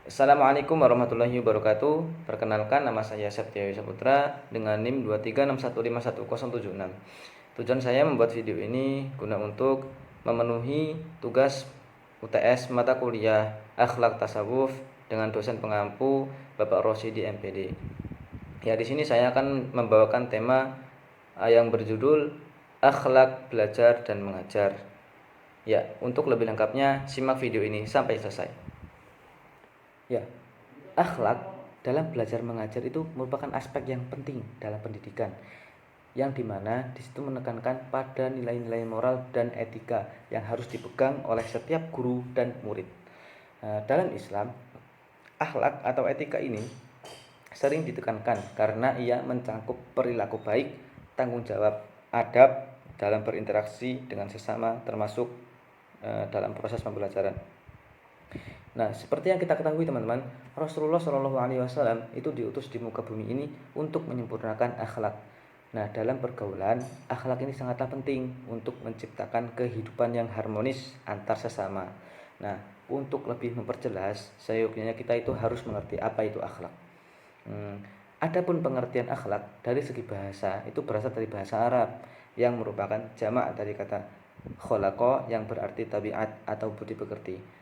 Assalamualaikum warahmatullahi wabarakatuh. Perkenalkan, nama saya Septio Saputra dengan NIM 236151076. Tujuan saya membuat video ini guna untuk memenuhi tugas UTS mata kuliah Akhlak Tasawuf dengan dosen pengampu Bapak Rosyidi MPD. Ya, di sini saya akan membawakan tema yang berjudul Akhlak Belajar dan Mengajar. Ya, untuk lebih lengkapnya simak video ini sampai selesai. Ya, akhlak dalam belajar mengajar itu merupakan aspek yang penting dalam pendidikan, yang dimana disitu menekankan pada nilai-nilai moral dan etika yang harus dipegang oleh setiap guru dan murid. Dalam Islam, akhlak atau etika ini sering ditekankan karena ia mencakup perilaku baik, tanggung jawab, adab dalam berinteraksi dengan sesama, termasuk dalam proses pembelajaran. Nah, seperti yang kita ketahui teman-teman, Rasulullah Shallallahu Alaihi Wasallam itu diutus di muka bumi ini untuk menyempurnakan akhlak. Nah, dalam pergaulan, akhlak ini sangatlah penting untuk menciptakan kehidupan yang harmonis antar sesama. Nah, untuk lebih memperjelas, seyogyanya kita itu harus mengerti apa itu akhlak. Adapun pengertian akhlak dari segi bahasa itu berasal dari bahasa Arab yang merupakan jamak dari kata kholaqa yang berarti tabiat atau budi pekerti.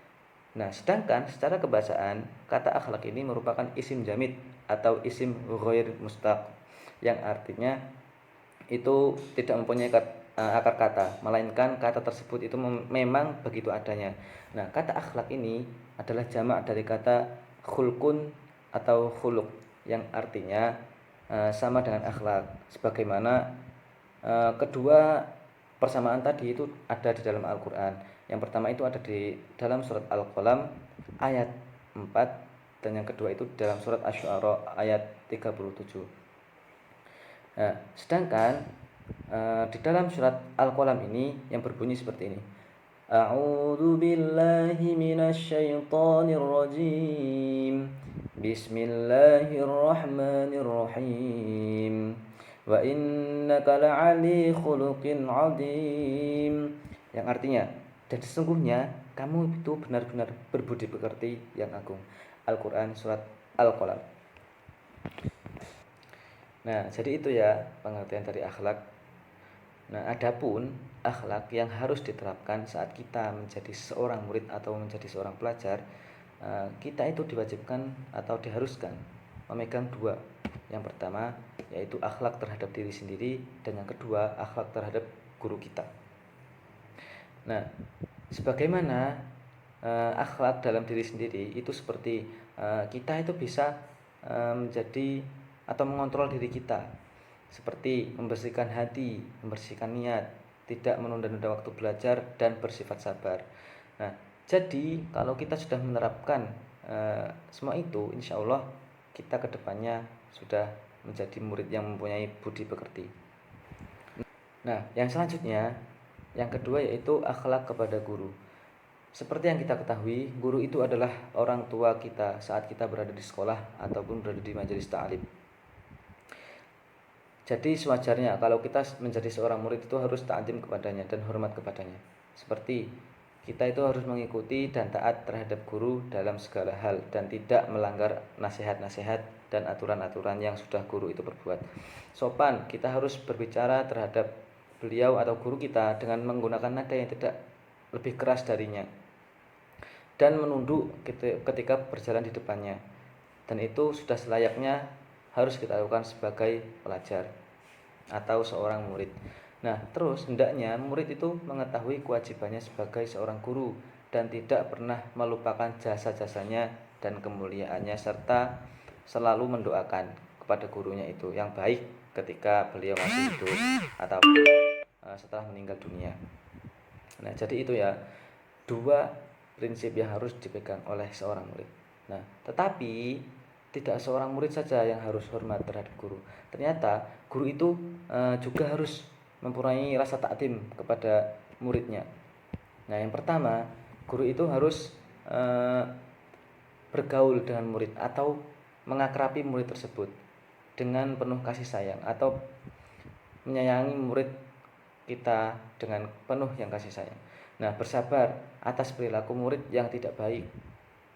Nah, sedangkan secara kebahasaan, kata akhlak ini merupakan isim jamid atau isim ghair mustaq yang artinya itu tidak mempunyai akar kata, melainkan kata tersebut itu memang begitu adanya. Nah, kata akhlak ini adalah jamak dari kata khulqun atau khuluq yang artinya sama dengan akhlak. Sebagaimana kedua persamaan tadi itu ada di dalam Al-Quran. Yang pertama itu ada di dalam surat Al-Qalam ayat 4, dan yang kedua itu dalam surat Asy-Syu'ara ayat 37. Nah, sedangkan di dalam surat Al-Qalam ini yang berbunyi seperti ini. A'udzu billahi minasyaitonir rajim. Bismillahirrahmanirrahim. Wa innaka la'ali khuluqin 'adzim. Yang artinya, dan sesungguhnya kamu itu benar-benar berbudi pekerti yang agung. Al-Qur'an surat Al-Qalam. Nah, jadi itu ya pengertian dari akhlak. Nah, adapun akhlak yang harus diterapkan saat kita menjadi seorang murid atau menjadi seorang pelajar, kita itu diwajibkan atau diharuskan memegang dua. Yang pertama yaitu akhlak terhadap diri sendiri, dan yang kedua akhlak terhadap guru kita. Nah, sebagaimana akhlak dalam diri sendiri itu seperti kita itu bisa menjadi atau mengontrol diri kita, seperti membersihkan hati, membersihkan niat, tidak menunda-nunda waktu belajar, dan bersifat sabar. Nah, jadi kalau kita sudah menerapkan semua itu, insya Allah kita kedepannya sudah menjadi murid yang mempunyai budi pekerti. Nah, yang selanjutnya, yang kedua yaitu akhlak kepada guru. Seperti yang kita ketahui, guru itu adalah orang tua kita saat kita berada di sekolah ataupun berada di majelis ta'lim. Jadi sewajarnya kalau kita menjadi seorang murid itu harus ta'zim kepadanya dan hormat kepadanya. Seperti kita itu harus mengikuti dan taat terhadap guru dalam segala hal dan tidak melanggar nasihat-nasihat dan aturan-aturan yang sudah guru itu perbuat. Sopan, kita harus berbicara terhadap beliau atau guru kita dengan menggunakan nada yang tidak lebih keras darinya, dan menunduk ketika berjalan di depannya. Dan itu sudah selayaknya harus kita lakukan sebagai pelajar atau seorang murid. Nah, terus hendaknya murid itu mengetahui kewajibannya sebagai seorang guru dan tidak pernah melupakan jasa-jasanya dan kemuliaannya, serta selalu mendoakan kepada gurunya itu yang baik ketika beliau masih hidup atau setelah meninggal dunia. Nah, jadi itu ya dua prinsip yang harus dipegang oleh seorang murid. Nah, tetapi tidak seorang murid saja yang harus hormat terhadap guru. Ternyata guru itu juga harus mempunyai rasa takdim kepada muridnya. Nah, yang pertama, guru itu harus bergaul dengan murid atau mengakrabi murid tersebut dengan penuh kasih sayang, atau menyayangi murid kita dengan penuh yang kasih sayang. Nah, bersabar atas perilaku murid yang tidak baik.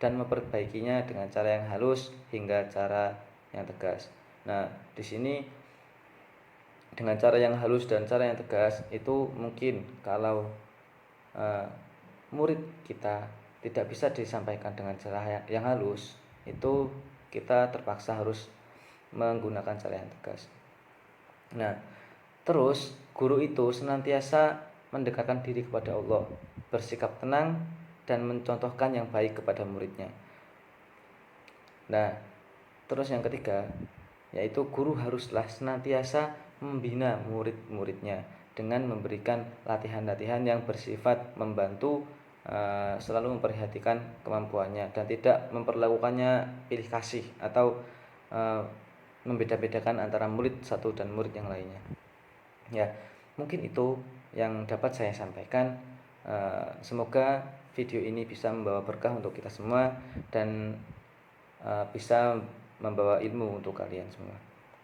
dan memperbaikinya dengan cara yang halus hingga cara yang tegas. Nah, di sini dengan cara yang halus dan cara yang tegas itu mungkin kalau murid kita tidak bisa disampaikan dengan cara yang halus, itu kita terpaksa harus menggunakan cara yang tegas. Nah, terus guru itu senantiasa mendekatkan diri kepada Allah, bersikap tenang dan mencontohkan yang baik kepada muridnya. Nah, terus yang ketiga, yaitu guru haruslah senantiasa membina murid-muridnya dengan memberikan latihan-latihan yang bersifat membantu, selalu memperhatikan kemampuannya dan tidak memperlakukannya pilih kasih atau membeda-bedakan antara murid satu dan murid yang lainnya. Ya, mungkin itu yang dapat saya sampaikan. Semoga video ini bisa membawa berkah untuk kita semua dan bisa membawa ilmu untuk kalian semua.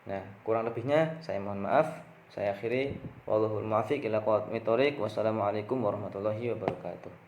Nah, kurang lebihnya saya mohon maaf. Saya akhiri. Wallahul muwaffiq ila aqwamit thoriq. Wassalamualaikum warahmatullahi wabarakatuh.